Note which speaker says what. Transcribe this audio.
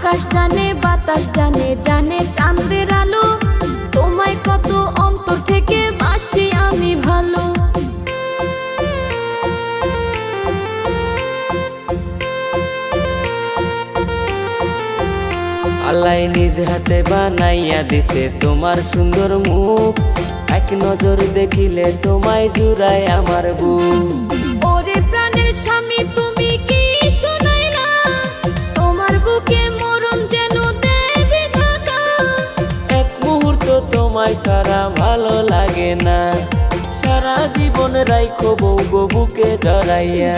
Speaker 1: আকাশ জানে বাতাস জানে, জানে চাঁদের আলো, তোমায় কত অন্তর থেকে বাসি আমি ভালো।
Speaker 2: আল্লাহ নিজ হাতে বানাইয়া দিছে তোমার সুন্দর মুখ, এক নজর দেখিলে তোমায় জুড়ায় আমার বুক।
Speaker 1: ওরে প্রাণের স্বামী তুমি কি শোনাইলা, তোমার বুকে মরণ যেন দেবে ঢাকা।
Speaker 2: এক মুহূর্ত তোমায় ছাড়া ভালো লাগে না, সারা জীবন রাইখো বউ গো বুকে জড়াইয়া।